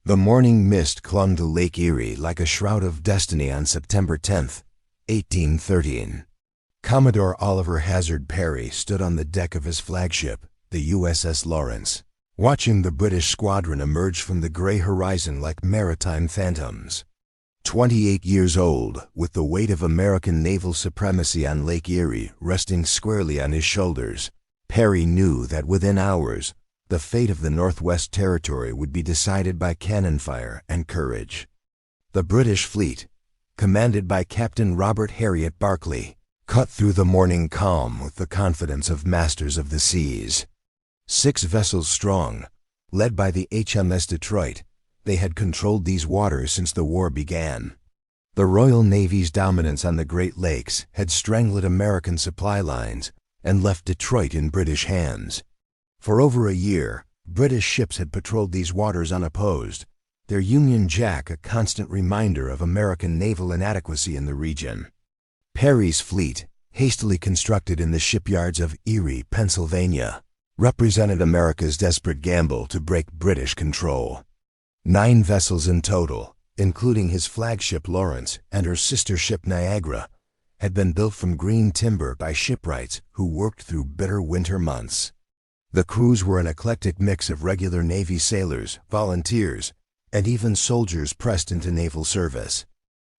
The morning mist clung to Lake Erie like a shroud of destiny on September 10th, 1813. Commodore Oliver Hazard Perry stood on the deck of his flagship, the USS Lawrence, watching the British squadron emerge from the gray horizon like maritime phantoms. 28 years old, with the weight of American naval supremacy on Lake Erie resting squarely on his shoulders, Perry knew that within hours, the fate of the Northwest Territory would be decided by cannon fire and courage. The British fleet, commanded by Captain Robert Harriet Barclay, cut through the morning calm with the confidence of masters of the seas. 6 vessels strong, led by the HMS Detroit, they had controlled these waters since the war began. The Royal Navy's dominance on the Great Lakes had strangled American supply lines and left Detroit in British hands. For over a year, British ships had patrolled these waters unopposed, their Union Jack a constant reminder of American naval inadequacy in the region. Perry's fleet, hastily constructed in the shipyards of Erie, Pennsylvania, represented America's desperate gamble to break British control. 9 vessels in total, including his flagship Lawrence and her sister ship Niagara, had been built from green timber by shipwrights who worked through bitter winter months. The crews were an eclectic mix of regular Navy sailors, volunteers, and even soldiers pressed into naval service.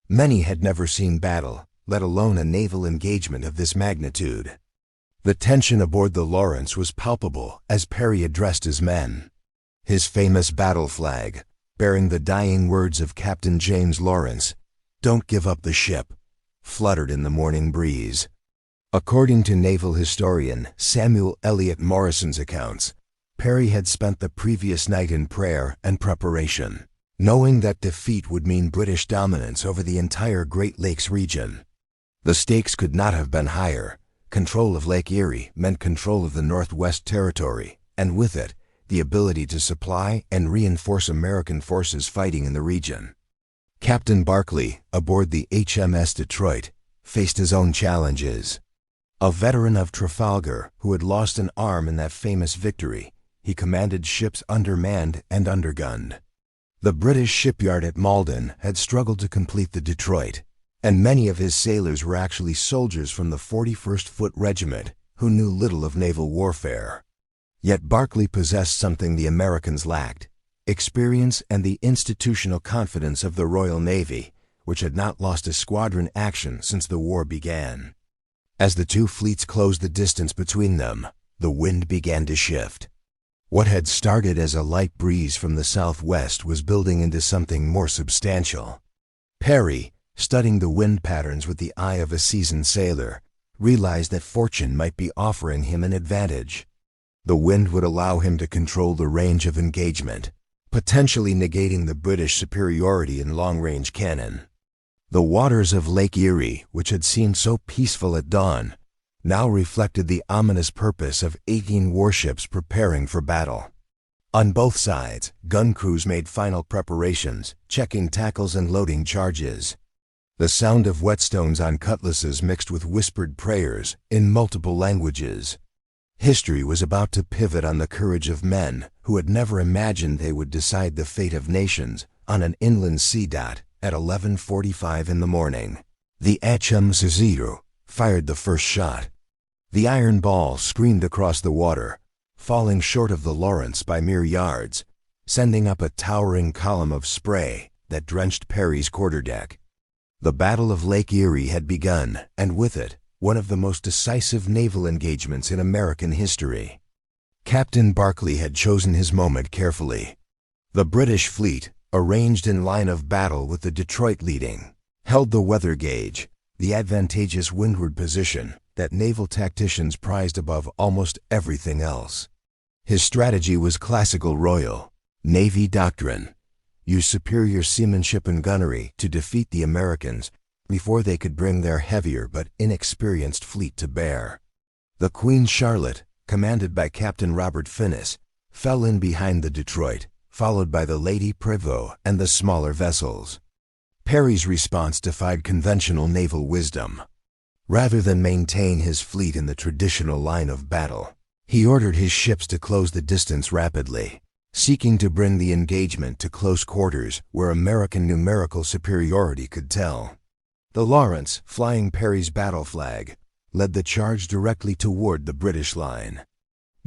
Many had never seen battle, let alone a naval engagement of this magnitude. The tension aboard the Lawrence was palpable as Perry addressed his men. His famous battle flag, bearing the dying words of Captain James Lawrence, "Don't give up the ship," fluttered in the morning breeze. According to naval historian Samuel Eliot Morrison's accounts, Perry had spent the previous night in prayer and preparation, knowing that defeat would mean British dominance over the entire Great Lakes region. The stakes could not have been higher. Control of Lake Erie meant control of the Northwest Territory, and with it, the ability to supply and reinforce American forces fighting in the region. Captain Barclay, aboard the HMS Detroit, faced his own challenges. A veteran of Trafalgar who had lost an arm in that famous victory, he commanded ships undermanned and undergunned. The British shipyard at Malden had struggled to complete the Detroit, and many of his sailors were actually soldiers from the 41st Foot Regiment who knew little of naval warfare. Yet Barclay possessed something the Americans lacked: experience and the institutional confidence of the Royal Navy, which had not lost a squadron action since the war began. As the two fleets closed the distance between them, the wind began to shift. What had started as a light breeze from the southwest was building into something more substantial. Perry, studying the wind patterns with the eye of a seasoned sailor, realized that fortune might be offering him an advantage. The wind would allow him to control the range of engagement, potentially negating the British superiority in long-range cannon. The waters of Lake Erie, which had seemed so peaceful at dawn, now reflected the ominous purpose of 18 warships preparing for battle. On both sides, gun crews made final preparations, checking tackles and loading charges. The sound of whetstones on cutlasses mixed with whispered prayers in multiple languages. History was about to pivot on the courage of men who had never imagined they would decide the fate of nations on an inland sea dot at 11:45 in the morning. The HMS Zero fired the first shot. The iron ball screamed across the water, falling short of the Lawrence by mere yards, sending up a towering column of spray that drenched Perry's quarterdeck. The Battle of Lake Erie had begun, and with it, one of the most decisive naval engagements in American history. Captain Barclay had chosen his moment carefully. The British fleet, arranged in line of battle with the Detroit leading, held the weather gauge, the advantageous windward position that naval tacticians prized above almost everything else. His strategy was classical Royal Navy doctrine: use superior seamanship and gunnery to defeat the Americans before they could bring their heavier but inexperienced fleet to bear. The Queen Charlotte, commanded by Captain Robert Finnis, fell in behind the Detroit, followed by the Lady Prevost and the smaller vessels. Perry's response defied conventional naval wisdom. Rather than maintain his fleet in the traditional line of battle, he ordered his ships to close the distance rapidly, seeking to bring the engagement to close quarters where American numerical superiority could tell. The Lawrence, flying Perry's battle flag, led the charge directly toward the British line.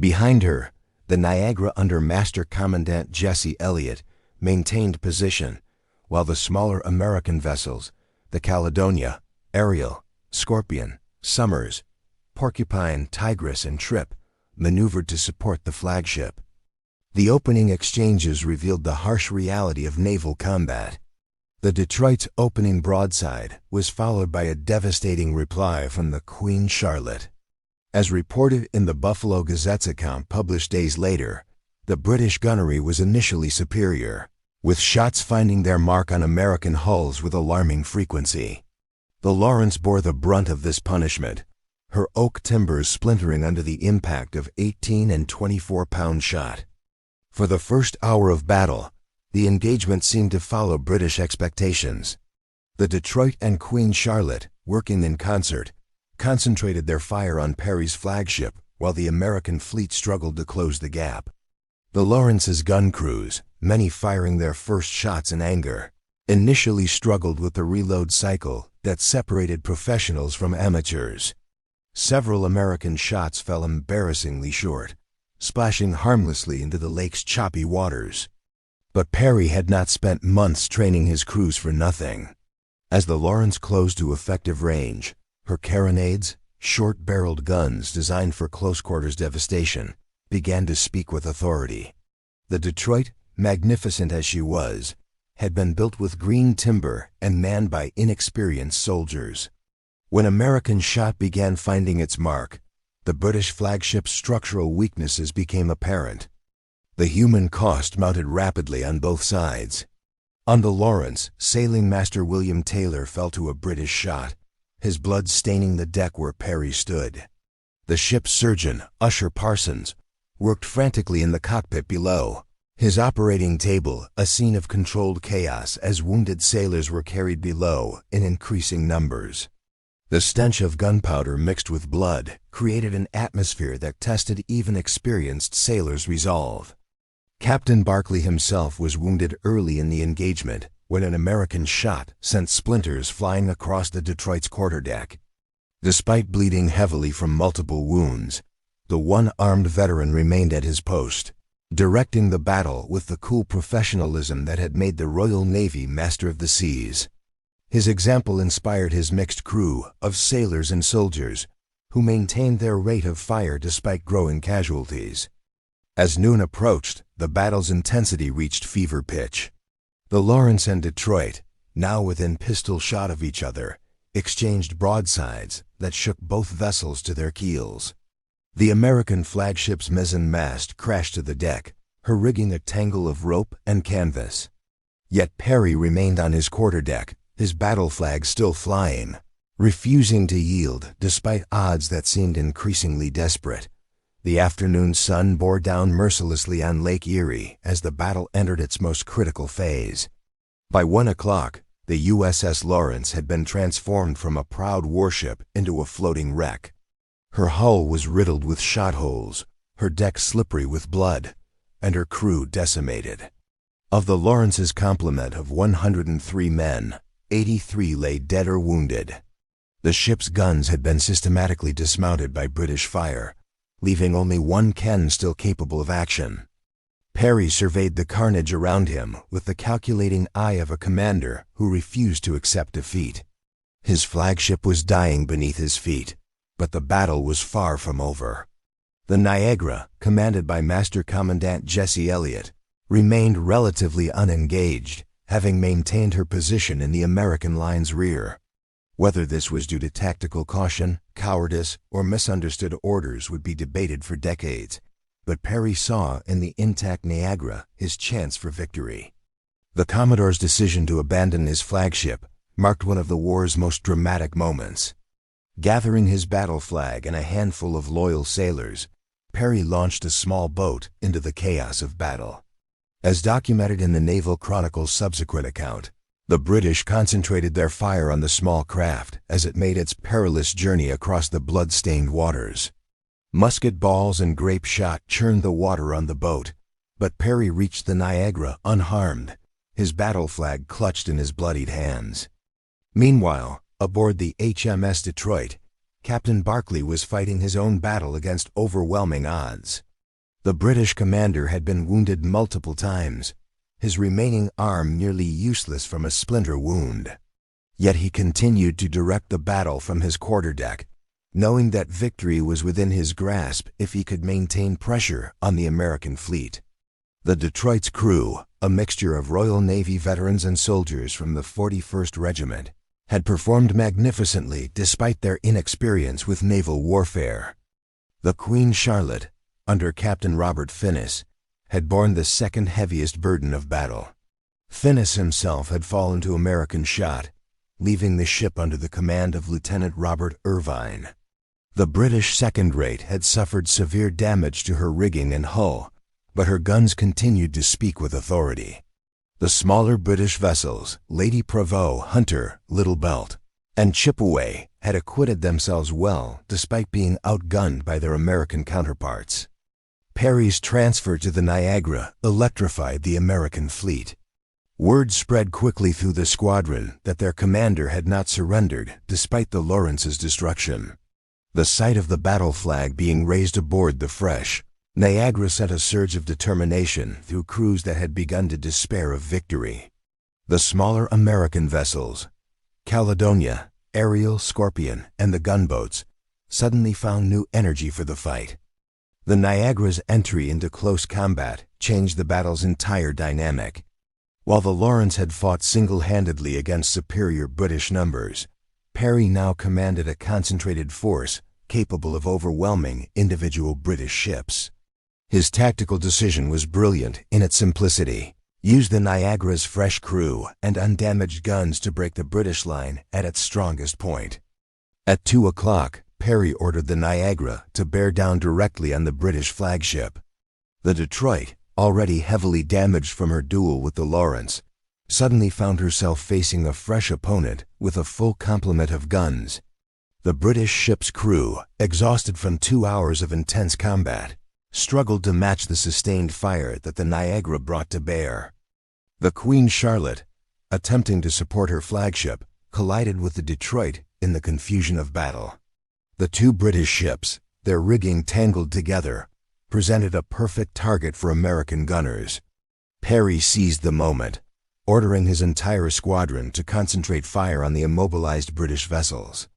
Behind her, the Niagara under Master Commandant Jesse Elliott maintained position, while the smaller American vessels, the Caledonia, Ariel, Scorpion, Somers, Porcupine, Tigress, and Trip, maneuvered to support the flagship. The opening exchanges revealed the harsh reality of naval combat. The Detroit's opening broadside was followed by a devastating reply from the Queen Charlotte. As reported in the Buffalo Gazette's account published days later, the British gunnery was initially superior, with shots finding their mark on American hulls with alarming frequency. The Lawrence bore the brunt of this punishment, her oak timbers splintering under the impact of 18 and 24-pound shot. For the first hour of battle, the engagement seemed to follow British expectations. The Detroit and Queen Charlotte, working in concert, concentrated their fire on Perry's flagship while the American fleet struggled to close the gap. The Lawrence's gun crews, many firing their first shots in anger, initially struggled with the reload cycle that separated professionals from amateurs. Several American shots fell embarrassingly short, splashing harmlessly into the lake's choppy waters. But Perry had not spent months training his crews for nothing. As the Lawrence closed to effective range, her carronades, short-barreled guns designed for close-quarters devastation, began to speak with authority. The Detroit, magnificent as she was, had been built with green timber and manned by inexperienced soldiers. When American shot began finding its mark, the British flagship's structural weaknesses became apparent. The human cost mounted rapidly on both sides. On the Lawrence, Sailing Master William Taylor fell to a British shot, his blood staining the deck where Perry stood. The ship's surgeon, Usher Parsons, worked frantically in the cockpit below, his operating table a scene of controlled chaos as wounded sailors were carried below in increasing numbers. The stench of gunpowder mixed with blood created an atmosphere that tested even experienced sailors' resolve. Captain Barclay himself was wounded early in the engagement when an American shot sent splinters flying across the Detroit's quarterdeck. Despite bleeding heavily from multiple wounds, the one-armed veteran remained at his post, directing the battle with the cool professionalism that had made the Royal Navy master of the seas. His example inspired his mixed crew of sailors and soldiers, who maintained their rate of fire despite growing casualties. As noon approached, the battle's intensity reached fever pitch. The Lawrence and Detroit, now within pistol shot of each other, exchanged broadsides that shook both vessels to their keels. The American flagship's mizzen-mast crashed to the deck, her rigging a tangle of rope and canvas. Yet Perry remained on his quarterdeck, his battle flag still flying, refusing to yield despite odds that seemed increasingly desperate. The afternoon sun bore down mercilessly on Lake Erie as the battle entered its most critical phase. By 1 o'clock, the USS Lawrence had been transformed from a proud warship into a floating wreck. Her hull was riddled with shot holes, her deck slippery with blood, and her crew decimated. Of the Lawrence's complement of 103 men, 83 lay dead or wounded. The ship's guns had been systematically dismounted by British fire, leaving only one cannon still capable of action. Perry surveyed the carnage around him with the calculating eye of a commander who refused to accept defeat. His flagship was dying beneath his feet, but the battle was far from over. The Niagara, commanded by Master Commandant Jesse Elliott, remained relatively unengaged, having maintained her position in the American line's rear. Whether this was due to tactical caution, cowardice, or misunderstood orders would be debated for decades, but Perry saw in the intact Niagara his chance for victory. The Commodore's decision to abandon his flagship marked one of the war's most dramatic moments. Gathering his battle flag and a handful of loyal sailors, Perry launched a small boat into the chaos of battle. As documented in the Naval Chronicle's subsequent account, the British concentrated their fire on the small craft as it made its perilous journey across the blood-stained waters. Musket balls and grape shot churned the water on the boat, But Perry reached the Niagara unharmed, his battle flag clutched in his bloodied hands. Meanwhile, aboard the HMS Detroit, Captain Barclay was fighting his own battle against overwhelming odds. The British commander had been wounded multiple times, his remaining arm nearly useless from a splinter wound. Yet he continued to direct the battle from his quarterdeck, knowing that victory was within his grasp if he could maintain pressure on the American fleet. The Detroit's crew, a mixture of Royal Navy veterans and soldiers from the 41st Regiment, had performed magnificently despite their inexperience with naval warfare. The Queen Charlotte, under Captain Robert Finnis, had borne the second heaviest burden of battle. Finnis himself had fallen to American shot, leaving the ship under the command of Lieutenant Robert Irvine. The British second-rate had suffered severe damage to her rigging and hull, but her guns continued to speak with authority. The smaller British vessels, Lady Prevost, Hunter, Little Belt, and Chippewa, had acquitted themselves well despite being outgunned by their American counterparts. Perry's transfer to the Niagara electrified the American fleet. Word spread quickly through the squadron that their commander had not surrendered despite the Lawrence's destruction. The sight of the battle flag being raised aboard the fresh Niagara sent a surge of determination through crews that had begun to despair of victory. The smaller American vessels, Caledonia, Ariel, Scorpion, and the gunboats, suddenly found new energy for the fight. The Niagara's entry into close combat changed the battle's entire dynamic. While the Lawrence had fought single-handedly against superior British numbers, Perry now commanded a concentrated force capable of overwhelming individual British ships. His tactical decision was brilliant in its simplicity. Use the Niagara's fresh crew and undamaged guns to break the British line at its strongest point. At 2 o'clock, Perry ordered the Niagara to bear down directly on the British flagship. The Detroit, already heavily damaged from her duel with the Lawrence, suddenly found herself facing a fresh opponent with a full complement of guns. The British ship's crew, exhausted from 2 hours of intense combat, struggled to match the sustained fire that the Niagara brought to bear. The Queen Charlotte, attempting to support her flagship, collided with the Detroit in the confusion of battle. The two British ships, their rigging tangled together, presented a perfect target for American gunners. Perry seized the moment, ordering his entire squadron to concentrate fire on the immobilized British vessels.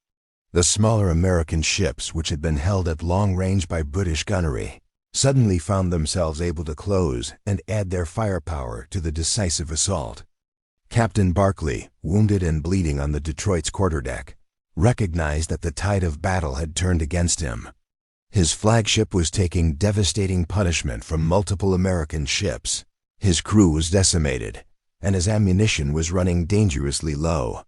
The smaller American ships, which had been held at long range by British gunnery, suddenly found themselves able to close and add their firepower to the decisive assault. Captain Barclay, wounded and bleeding on the Detroit's quarterdeck, recognized that the tide of battle had turned against him. His flagship was taking devastating punishment from multiple American ships. His crew was decimated, and his ammunition was running dangerously low.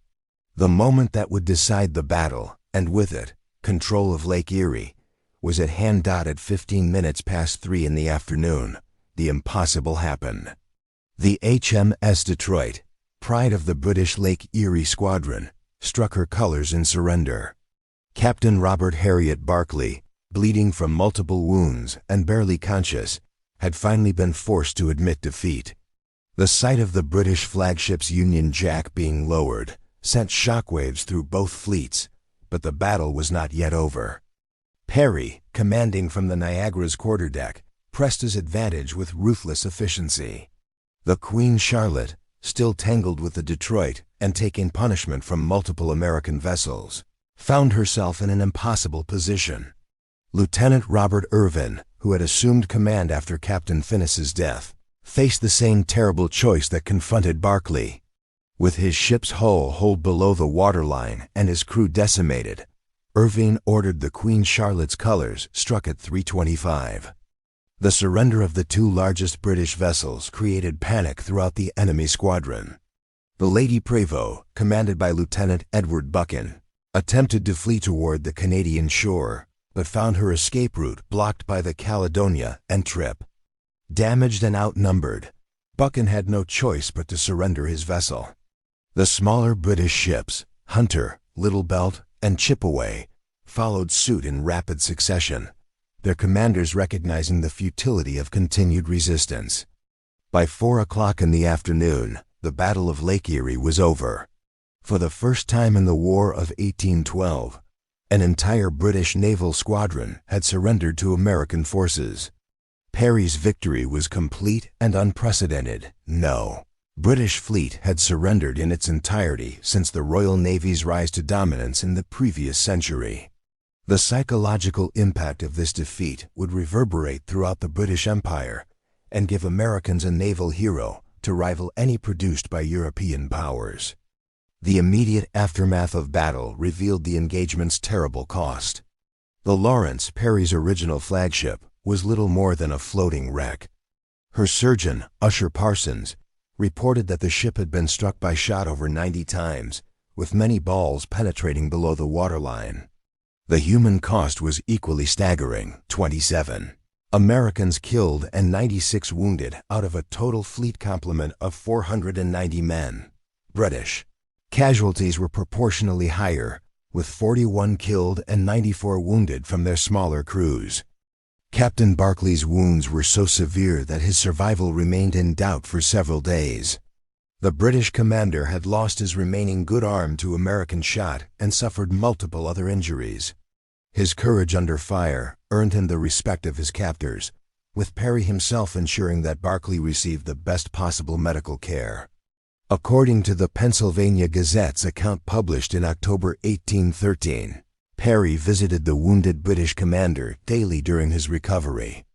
The moment that would decide the battle, and with it, control of Lake Erie, was at hand. At 15 minutes past 3 in the afternoon, the impossible happened. The HMS Detroit, pride of the British Lake Erie Squadron, struck her colors in surrender. Captain Robert Harriet Barclay, bleeding from multiple wounds and barely conscious, had finally been forced to admit defeat. The sight of the British flagship's Union Jack being lowered sent shockwaves through both fleets, but the battle was not yet over. Perry, commanding from the Niagara's quarterdeck, pressed his advantage with ruthless efficiency. The Queen Charlotte, still tangled with the Detroit and taking punishment from multiple American vessels, found herself in an impossible position. Lieutenant Robert Irvine, who had assumed command after Captain Finnis's death, faced the same terrible choice that confronted Barclay. With his ship's hull holed below the waterline and his crew decimated, Irvine ordered the Queen Charlotte's colors struck at 3:25. The surrender of the two largest British vessels created panic throughout the enemy squadron. The Lady Prevost, commanded by Lieutenant Edward Buchan, attempted to flee toward the Canadian shore, but found her escape route blocked by the Caledonia and Trip. Damaged and outnumbered, Buchan had no choice but to surrender his vessel. The smaller British ships, Hunter, Little Belt, and Chippewa, followed suit in rapid succession, their commanders recognizing the futility of continued resistance. By 4 o'clock in the afternoon, the Battle of Lake Erie was over. For the first time in the War of 1812, an entire British naval squadron had surrendered to American forces. Perry's victory was complete and unprecedented. No British fleet had surrendered in its entirety since the Royal Navy's rise to dominance in the previous century. The psychological impact of this defeat would reverberate throughout the British Empire and give Americans a naval hero to rival any produced by European powers. The immediate aftermath of battle revealed the engagement's terrible cost. The Lawrence, Perry's original flagship, was little more than a floating wreck. Her surgeon, Usher Parsons, reported that the ship had been struck by shot over 90 times, with many balls penetrating below the waterline. The human cost was equally staggering: 27 Americans killed and 96 wounded out of a total fleet complement of 490 men. British casualties were proportionally higher, with 41 killed and 94 wounded from their smaller crews. Captain Barclay's wounds were so severe that his survival remained in doubt for several days. The British commander had lost his remaining good arm to American shot and suffered multiple other injuries. His courage under fire earned him the respect of his captors, with Perry himself ensuring that Barclay received the best possible medical care. According to the Pennsylvania Gazette's account published in October 1813, Perry visited the wounded British commander daily during his recovery.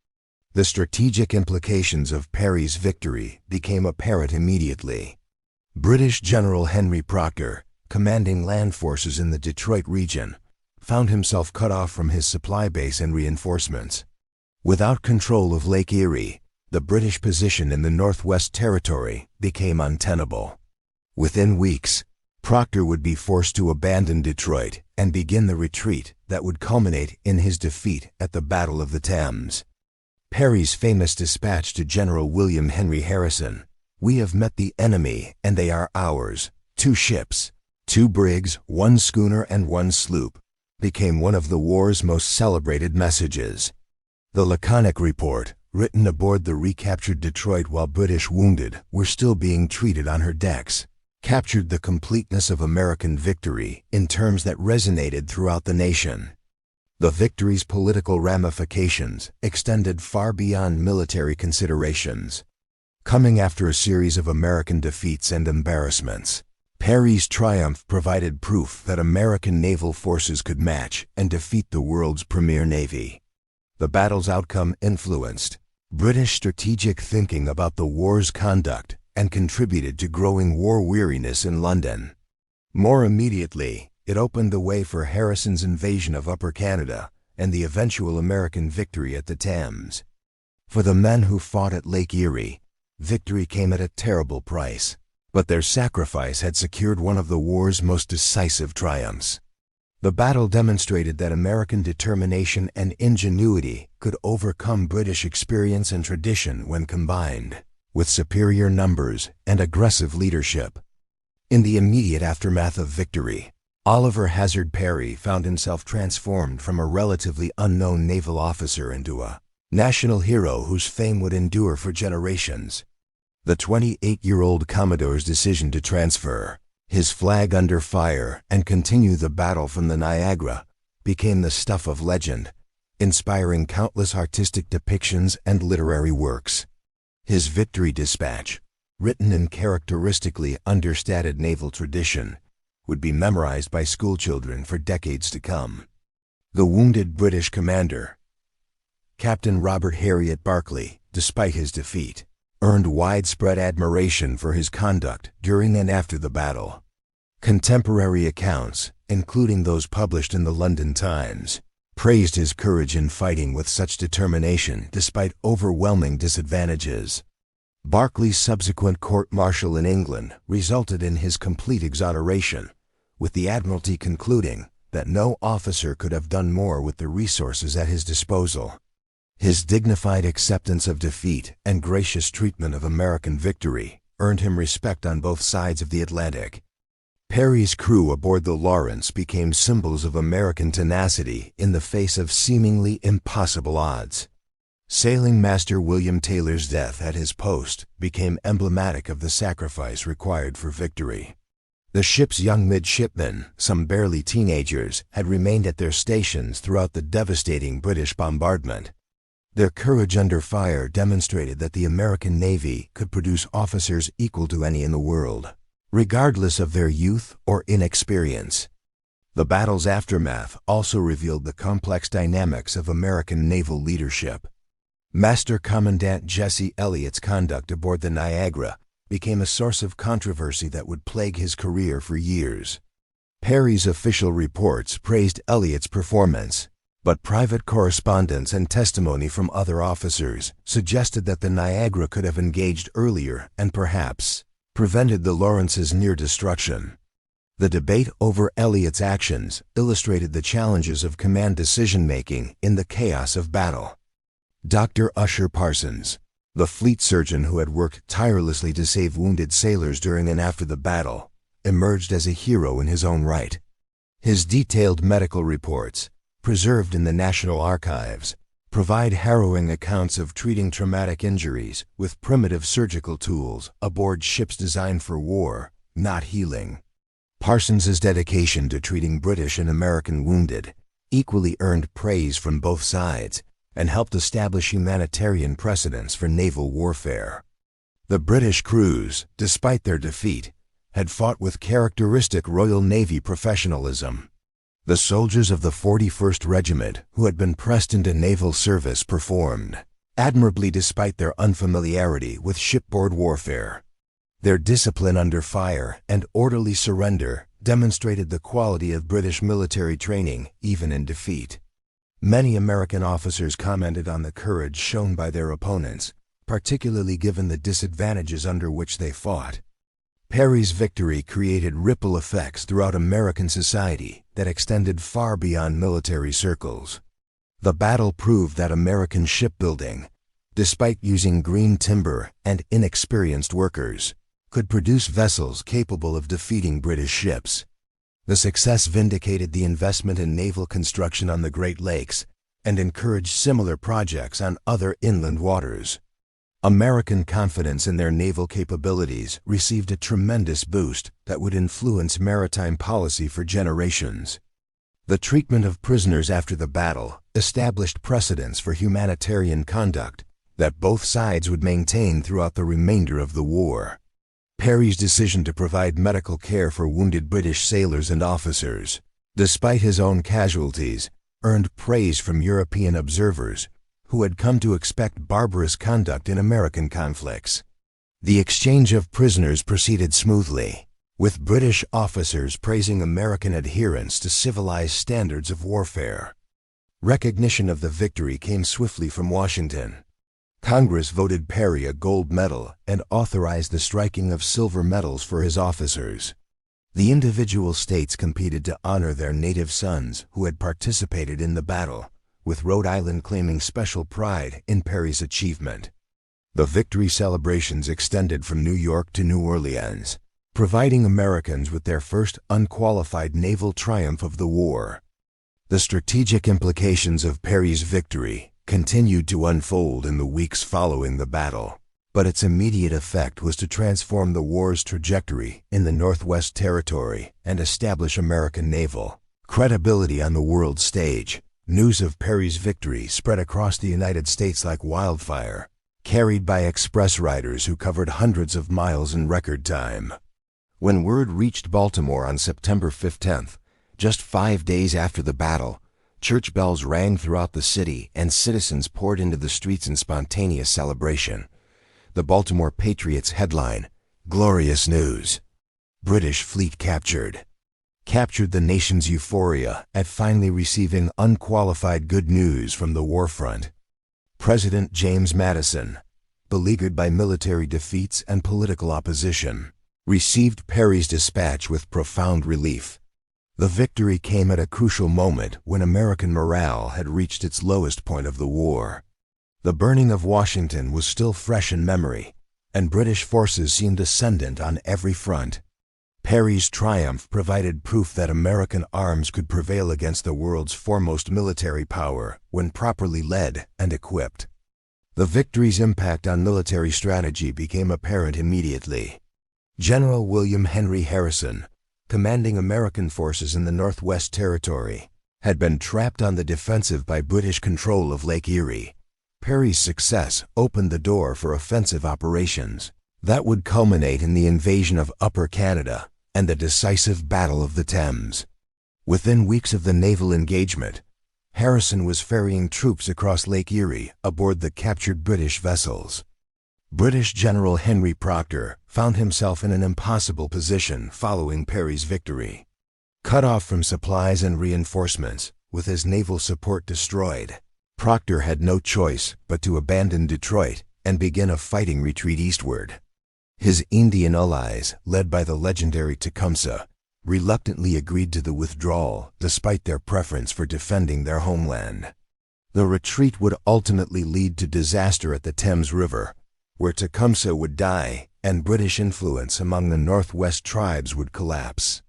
The strategic implications of Perry's victory became apparent immediately. British General Henry Proctor, commanding land forces in the Detroit region, found himself cut off from his supply base and reinforcements. Without control of Lake Erie, the British position in the Northwest Territory became untenable. Within weeks, Proctor would be forced to abandon Detroit and begin the retreat that would culminate in his defeat at the Battle of the Thames. Perry's famous dispatch to General William Henry Harrison, "We have met the enemy and they are ours, 2 ships, 2 brigs, 1 schooner and 1 sloop," became one of the war's most celebrated messages. The laconic report, written aboard the recaptured Detroit while British wounded were still being treated on her decks, captured the completeness of American victory in terms that resonated throughout the nation. The victory's political ramifications extended far beyond military considerations. Coming after a series of American defeats and embarrassments, Perry's triumph provided proof that American naval forces could match and defeat the world's premier navy. The battle's outcome influenced British strategic thinking about the war's conduct and contributed to growing war weariness in London. More immediately, it opened the way for Harrison's invasion of Upper Canada and the eventual American victory at the Thames. For the men who fought at Lake Erie, victory came at a terrible price, but their sacrifice had secured one of the war's most decisive triumphs. The battle demonstrated that American determination and ingenuity could overcome British experience and tradition when combined with superior numbers and aggressive leadership. In the immediate aftermath of victory, Oliver Hazard Perry found himself transformed from a relatively unknown naval officer into a national hero whose fame would endure for generations. The 28-year-old Commodore's decision to transfer his flag under fire and continue the battle from the Niagara became the stuff of legend, inspiring countless artistic depictions and literary works. His victory dispatch, written in characteristically understated naval tradition, would be memorized by schoolchildren for decades to come. The wounded British commander, Captain Robert Harriet Barclay, despite his defeat, earned widespread admiration for his conduct during and after the battle. Contemporary accounts, including those published in the London Times, praised his courage in fighting with such determination despite overwhelming disadvantages. Barclay's subsequent court-martial in England resulted in his complete exoneration, with the Admiralty concluding that no officer could have done more with the resources at his disposal. His dignified acceptance of defeat and gracious treatment of American victory earned him respect on both sides of the Atlantic. Perry's crew aboard the Lawrence became symbols of American tenacity in the face of seemingly impossible odds. Sailing Master William Taylor's death at his post became emblematic of the sacrifice required for victory. The ship's young midshipmen, some barely teenagers, had remained at their stations throughout the devastating British bombardment. Their courage under fire demonstrated that the American Navy could produce officers equal to any in the world, regardless of their youth or inexperience. The battle's aftermath also revealed the complex dynamics of American naval leadership. Master Commandant Jesse Elliott's conduct aboard the Niagara became a source of controversy that would plague his career for years. Perry's official reports praised Elliott's performance, but private correspondence and testimony from other officers suggested that the Niagara could have engaged earlier and perhaps prevented the Lawrence's near destruction. The debate over Elliott's actions illustrated the challenges of command decision-making in the chaos of battle. Dr. Usher Parsons, the fleet surgeon who had worked tirelessly to save wounded sailors during and after the battle, emerged as a hero in his own right. His detailed medical reports, preserved in the National Archives, provide harrowing accounts of treating traumatic injuries with primitive surgical tools aboard ships designed for war, not healing. Parsons's dedication to treating British and American wounded equally earned praise from both sides and helped establish humanitarian precedents for naval warfare. The British crews, despite their defeat, had fought with characteristic Royal Navy professionalism. The soldiers of the 41st Regiment who had been pressed into naval service performed admirably despite their unfamiliarity with shipboard warfare. Their discipline under fire and orderly surrender demonstrated the quality of British military training even in defeat. Many American officers commented on the courage shown by their opponents, particularly given the disadvantages under which they fought. Perry's victory created ripple effects throughout American society that extended far beyond military circles. The battle proved that American shipbuilding, despite using green timber and inexperienced workers, could produce vessels capable of defeating British ships. The success vindicated the investment in naval construction on the Great Lakes and encouraged similar projects on other inland waters. American confidence in their naval capabilities received a tremendous boost that would influence maritime policy for generations. The treatment of prisoners after the battle established precedents for humanitarian conduct that both sides would maintain throughout the remainder of the war. Perry's decision to provide medical care for wounded British sailors and officers, despite his own casualties, earned praise from European observers who had come to expect barbarous conduct in American conflicts. The exchange of prisoners proceeded smoothly, with British officers praising American adherence to civilized standards of warfare. Recognition of the victory came swiftly from Washington. Congress voted Perry a gold medal and authorized the striking of silver medals for his officers. The individual states competed to honor their native sons who had participated in the battle, with Rhode Island claiming special pride in Perry's achievement. The victory celebrations extended from New York to New Orleans, providing Americans with their first unqualified naval triumph of the war. The strategic implications of Perry's victory continued to unfold in the weeks following the battle, but its immediate effect was to transform the war's trajectory in the Northwest Territory and establish American naval credibility on the world stage. News of Perry's victory spread across the United States like wildfire, carried by express riders who covered hundreds of miles in record time. When word reached Baltimore on September 15th, just 5 days after the battle, church bells rang throughout the city and citizens poured into the streets in spontaneous celebration. The Baltimore Patriots headline, "Glorious News. British Fleet Captured," captured the nation's euphoria at finally receiving unqualified good news from the war front. President James Madison, beleaguered by military defeats and political opposition, received Perry's dispatch with profound relief. The victory came at a crucial moment when American morale had reached its lowest point of the war. The burning of Washington was still fresh in memory, and British forces seemed ascendant on every front. Perry's triumph provided proof that American arms could prevail against the world's foremost military power when properly led and equipped. The victory's impact on military strategy became apparent immediately. General William Henry Harrison, commanding American forces in the Northwest Territory, had been trapped on the defensive by British control of Lake Erie. Perry's success opened the door for offensive operations that would culminate in the invasion of Upper Canada and the decisive Battle of the Thames. Within weeks of the naval engagement, Harrison was ferrying troops across Lake Erie aboard the captured British vessels. British General Henry Proctor found himself in an impossible position following Perry's victory. Cut off from supplies and reinforcements, with his naval support destroyed, Proctor had no choice but to abandon Detroit and begin a fighting retreat eastward. His Indian allies, led by the legendary Tecumseh, reluctantly agreed to the withdrawal despite their preference for defending their homeland. The retreat would ultimately lead to disaster at the Thames River, where Tecumseh would die and British influence among the Northwest tribes would collapse.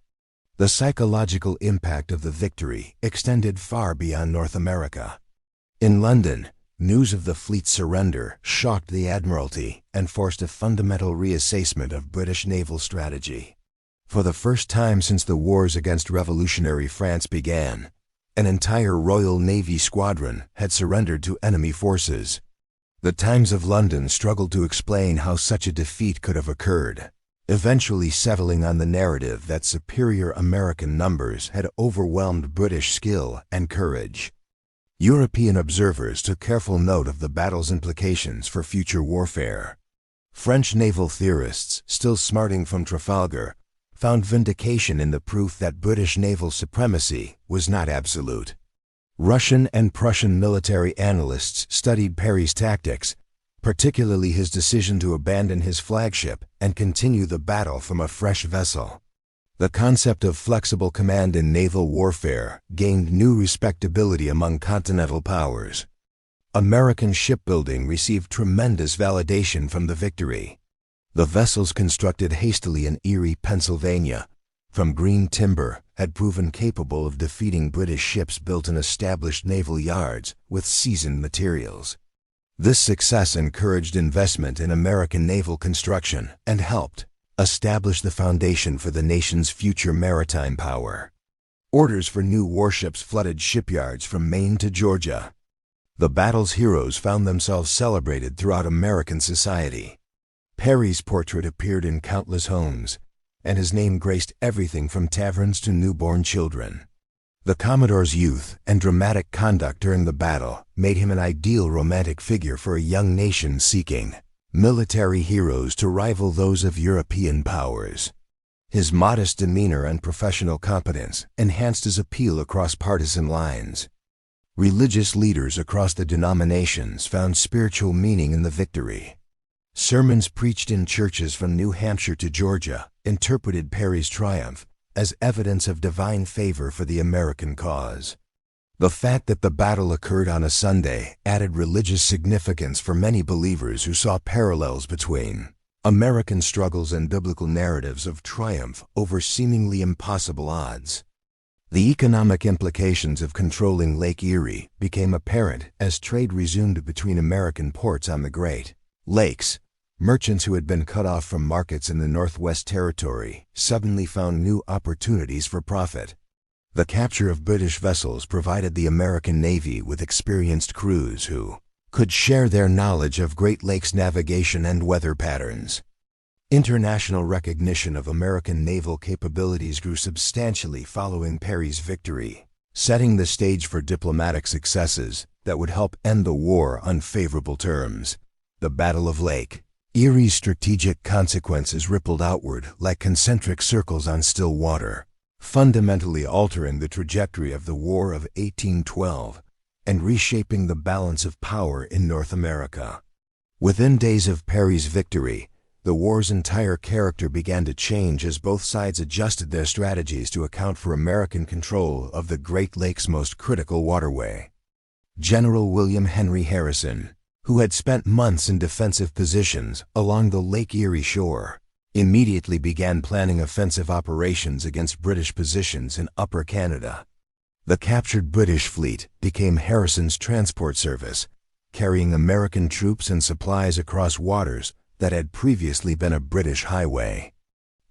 The psychological impact of the victory extended far beyond North America. In London, news of the fleet's surrender shocked the Admiralty and forced a fundamental reassessment of British naval strategy. For the first time since the wars against revolutionary France began, an entire Royal Navy squadron had surrendered to enemy forces. The Times of London struggled to explain how such a defeat could have occurred, eventually settling on the narrative that superior American numbers had overwhelmed British skill and courage. European observers took careful note of the battle's implications for future warfare. French naval theorists, still smarting from Trafalgar, found vindication in the proof that British naval supremacy was not absolute. Russian and Prussian military analysts studied Perry's tactics, particularly his decision to abandon his flagship and continue the battle from a fresh vessel. The concept of flexible command in naval warfare gained new respectability among continental powers. American shipbuilding received tremendous validation from the victory. The vessels constructed hastily in Erie, Pennsylvania, from green timber, had proven capable of defeating British ships built in established naval yards with seasoned materials. This success encouraged investment in American naval construction and helped establish the foundation for the nation's future maritime power. Orders for new warships flooded shipyards from Maine to Georgia. The battle's heroes found themselves celebrated throughout American society. Perry's portrait appeared in countless homes, and his name graced everything from taverns to newborn children. The Commodore's youth and dramatic conduct during the battle made him an ideal romantic figure for a young nation seeking military heroes to rival those of European powers. His modest demeanor and professional competence enhanced his appeal across partisan lines. Religious leaders across the denominations found spiritual meaning in the victory. Sermons preached in churches from New Hampshire to Georgia interpreted Perry's triumph as evidence of divine favor for the American cause. The fact that the battle occurred on a Sunday added religious significance for many believers who saw parallels between American struggles and biblical narratives of triumph over seemingly impossible odds. The economic implications of controlling Lake Erie became apparent as trade resumed between American ports on the Great Lakes. Merchants who had been cut off from markets in the Northwest Territory suddenly found new opportunities for profit. The capture of British vessels provided the American Navy with experienced crews who could share their knowledge of Great Lakes navigation and weather patterns. International recognition of American naval capabilities grew substantially following Perry's victory, setting the stage for diplomatic successes that would help end the war on favorable terms. The Battle of Lake Erie's strategic consequences rippled outward like concentric circles on still water, fundamentally altering the trajectory of the War of 1812 and reshaping the balance of power in North America. Within days of Perry's victory, the war's entire character began to change as both sides adjusted their strategies to account for American control of the Great Lakes' most critical waterway. General William Henry Harrison, who had spent months in defensive positions along the Lake Erie shore, immediately began planning offensive operations against British positions in Upper Canada. The captured British fleet became Harrison's transport service, carrying American troops and supplies across waters that had previously been a British highway.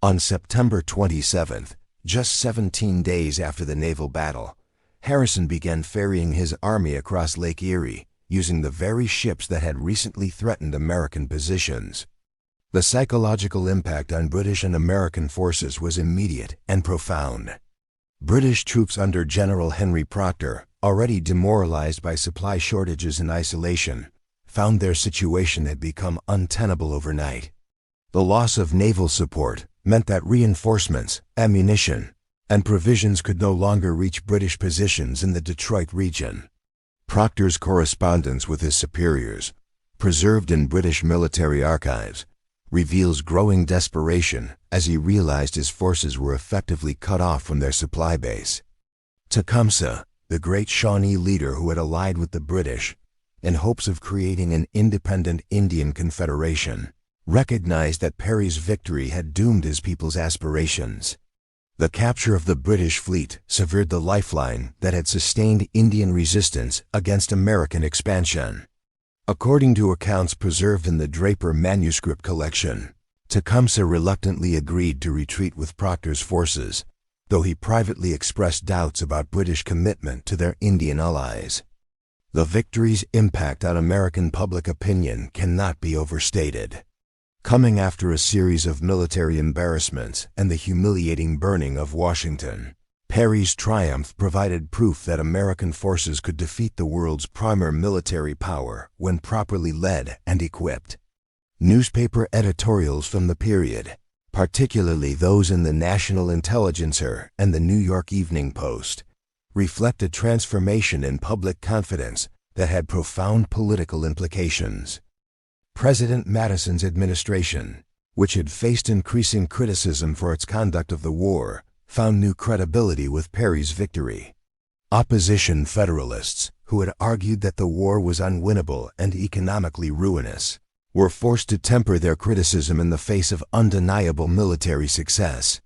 On September 27th, just 17 days after the naval battle, Harrison began ferrying his army across Lake Erie, using the very ships that had recently threatened American positions. The psychological impact on British and American forces was immediate and profound. British troops under General Henry Proctor, already demoralized by supply shortages and isolation, found their situation had become untenable overnight. The loss of naval support meant that reinforcements, ammunition, and provisions could no longer reach British positions in the Detroit region. Proctor's correspondence with his superiors, preserved in British military archives, reveals growing desperation as he realized his forces were effectively cut off from their supply base. Tecumseh, the great Shawnee leader who had allied with the British in hopes of creating an independent Indian confederation, recognized that Perry's victory had doomed his people's aspirations. The capture of the British fleet severed the lifeline that had sustained Indian resistance against American expansion. According to accounts preserved in the Draper manuscript collection, Tecumseh reluctantly agreed to retreat with Proctor's forces, though he privately expressed doubts about British commitment to their Indian allies. The victory's impact on American public opinion cannot be overstated. Coming after a series of military embarrassments and the humiliating burning of Washington, Perry's triumph provided proof that American forces could defeat the world's premier military power when properly led and equipped. Newspaper editorials from the period, particularly those in the National Intelligencer and the New York Evening Post, reflect a transformation in public confidence that had profound political implications. President Madison's administration, which had faced increasing criticism for its conduct of the war, found new credibility with Perry's victory. Opposition Federalists, who had argued that the war was unwinnable and economically ruinous, were forced to temper their criticism in the face of undeniable military success.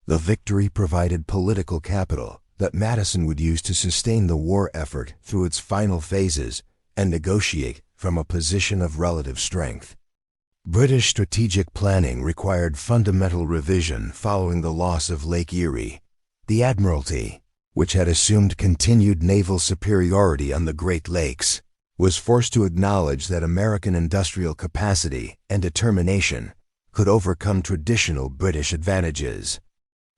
The victory provided political capital that Madison would use to sustain the war effort through its final phases and negotiate from a position of relative strength. British strategic planning required fundamental revision following the loss of Lake Erie. The Admiralty, which had assumed continued naval superiority on the Great Lakes, was forced to acknowledge that American industrial capacity and determination could overcome traditional British advantages.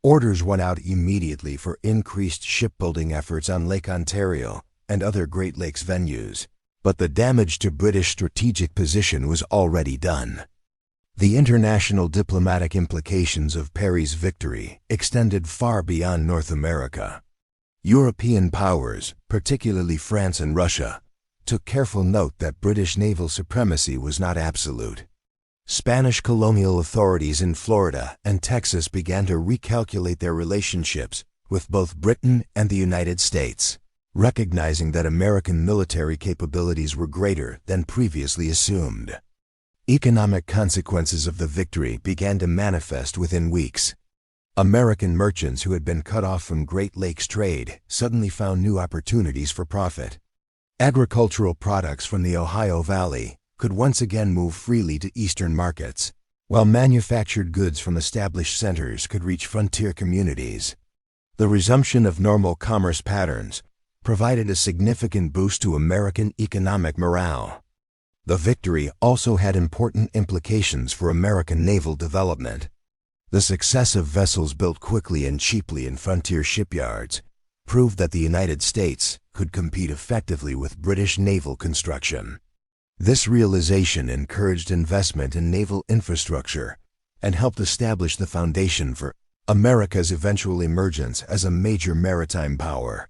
Orders went out immediately for increased shipbuilding efforts on Lake Ontario and other Great Lakes venues, but the damage to British strategic position was already done. The international diplomatic implications of Perry's victory extended far beyond North America. European powers, particularly France and Russia, took careful note that British naval supremacy was not absolute. Spanish colonial authorities in Florida and Texas began to recalculate their relationships with both Britain and the United States, recognizing that American military capabilities were greater than previously assumed. Economic consequences of the victory began to manifest within weeks. American merchants who had been cut off from Great Lakes trade suddenly found new opportunities for profit. Agricultural products from the Ohio Valley could once again move freely to eastern markets, while manufactured goods from established centers could reach frontier communities. The resumption of normal commerce patterns provided a significant boost to American economic morale. The victory also had important implications for American naval development. The success of vessels built quickly and cheaply in frontier shipyards proved that the United States could compete effectively with British naval construction. This realization encouraged investment in naval infrastructure and helped establish the foundation for America's eventual emergence as a major maritime power.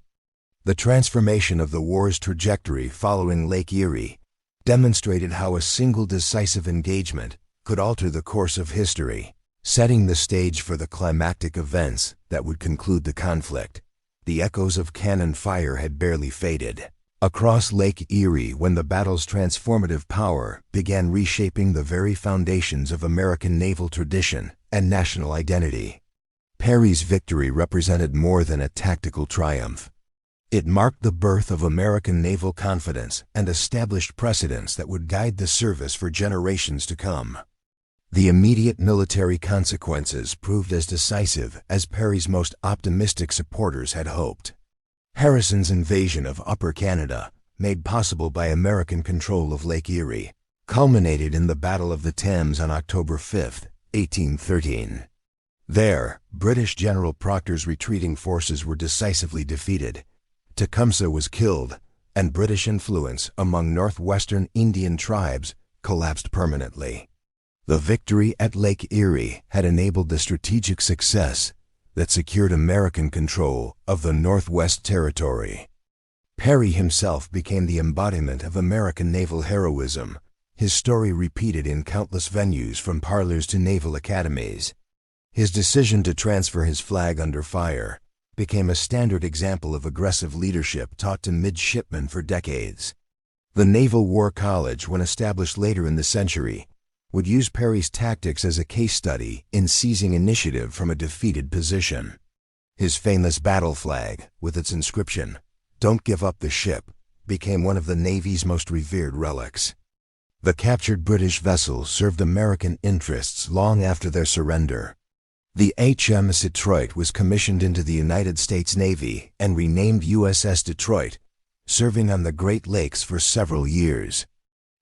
The transformation of the war's trajectory following Lake Erie demonstrated how a single decisive engagement could alter the course of history, setting the stage for the climactic events that would conclude the conflict. The echoes of cannon fire had barely faded across Lake Erie when the battle's transformative power began reshaping the very foundations of American naval tradition and national identity. Perry's victory represented more than a tactical triumph. It marked the birth of American naval confidence and established precedents that would guide the service for generations to come. The immediate military consequences proved as decisive as Perry's most optimistic supporters had hoped. Harrison's invasion of Upper Canada, made possible by American control of Lake Erie, culminated in the Battle of the Thames on October 5, 1813. There, British General Proctor's retreating forces were decisively defeated. Tecumseh was killed, and British influence among northwestern Indian tribes collapsed permanently. The victory at Lake Erie had enabled the strategic success that secured American control of the Northwest Territory. Perry himself became the embodiment of American naval heroism, his story repeated in countless venues from parlors to naval academies. His decision to transfer his flag under fire became a standard example of aggressive leadership taught to midshipmen for decades. The Naval War College, when established later in the century, would use Perry's tactics as a case study in seizing initiative from a defeated position. His famous battle flag, with its inscription, "Don't give up the ship," became one of the Navy's most revered relics. The captured British vessels served American interests long after their surrender. The HMS Detroit was commissioned into the United States Navy and renamed USS Detroit, serving on the Great Lakes for several years.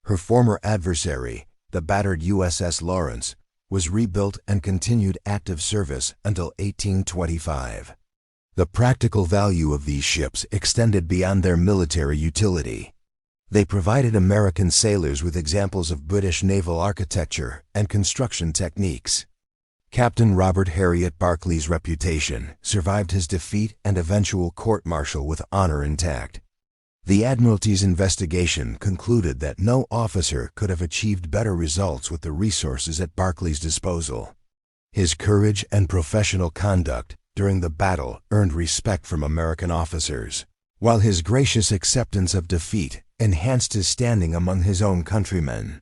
Her former adversary, the battered USS Lawrence, was rebuilt and continued active service until 1825. The practical value of these ships extended beyond their military utility. They provided American sailors with examples of British naval architecture and construction techniques. Captain Robert Harriet Barclay's reputation survived his defeat and eventual court-martial with honor intact. The Admiralty's investigation concluded that no officer could have achieved better results with the resources at Barclay's disposal. His courage and professional conduct during the battle earned respect from American officers, while his gracious acceptance of defeat enhanced his standing among his own countrymen.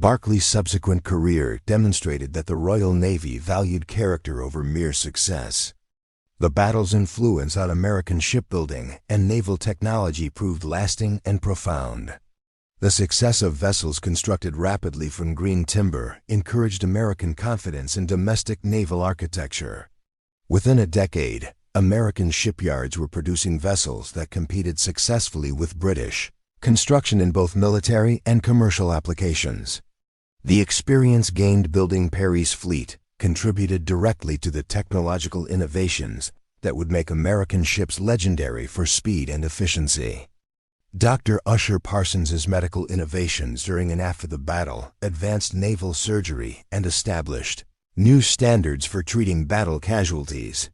Barclay's subsequent career demonstrated that the Royal Navy valued character over mere success. The battle's influence on American shipbuilding and naval technology proved lasting and profound. The success of vessels constructed rapidly from green timber encouraged American confidence in domestic naval architecture. Within a decade, American shipyards were producing vessels that competed successfully with British construction in both military and commercial applications. The experience gained building Perry's fleet contributed directly to the technological innovations that would make American ships legendary for speed and efficiency. Dr. Usher Parsons's medical innovations during and after the battle advanced naval surgery and established new standards for treating battle casualties.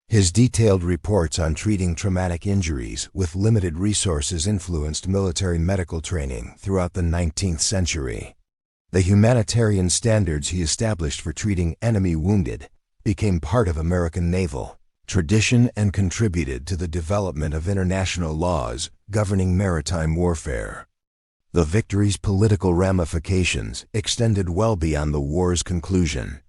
His detailed reports on treating traumatic injuries with limited resources influenced military medical training throughout the 19th century. The humanitarian standards he established for treating enemy wounded became part of American naval tradition and contributed to the development of international laws governing maritime warfare. The victory's political ramifications extended well beyond the war's conclusion.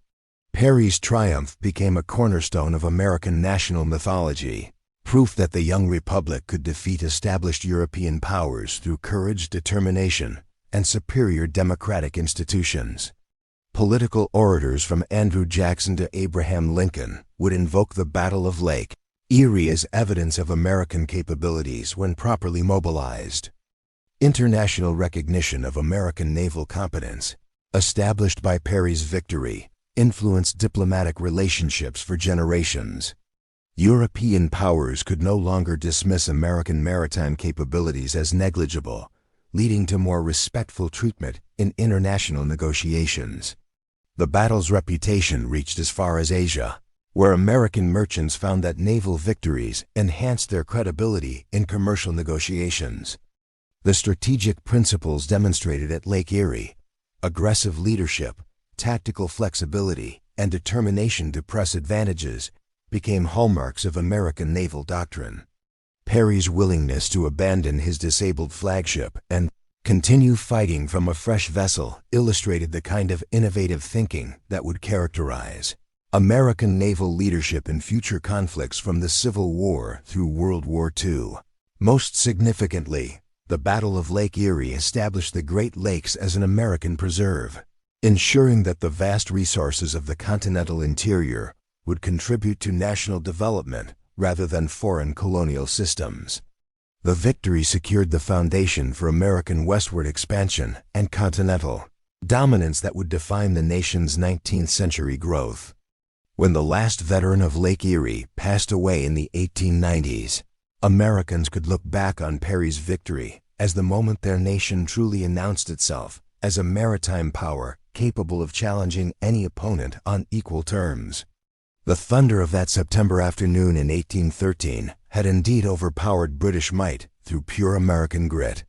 Perry's triumph became a cornerstone of American national mythology, proof that the young republic could defeat established European powers through courage, determination, and superior democratic institutions. Political orators from Andrew Jackson to Abraham Lincoln would invoke the Battle of Lake Erie as evidence of American capabilities when properly mobilized. International recognition of American naval competence, established by Perry's victory, influenced diplomatic relationships for generations. European powers could no longer dismiss American maritime capabilities as negligible, leading to more respectful treatment in international negotiations. The battle's reputation reached as far as Asia, where American merchants found that naval victories enhanced their credibility in commercial negotiations. The strategic principles demonstrated at Lake Erie, aggressive leadership, tactical flexibility, and determination to press advantages, became hallmarks of American naval doctrine. Perry's willingness to abandon his disabled flagship and Continue fighting from a fresh vessel illustrated the kind of innovative thinking that would characterize American naval leadership in future conflicts from the Civil War through World War II. Most significantly, the Battle of Lake Erie established the Great Lakes as an American preserve, ensuring that the vast resources of the continental interior would contribute to national development rather than foreign colonial systems. The victory secured the foundation for American westward expansion and continental dominance that would define the nation's 19th century growth. When the last veteran of Lake Erie passed away in the 1890s, Americans could look back on Perry's victory as the moment their nation truly announced itself as a maritime power capable of challenging any opponent on equal terms. The thunder of that September afternoon in 1813 had indeed overpowered British might through pure American grit.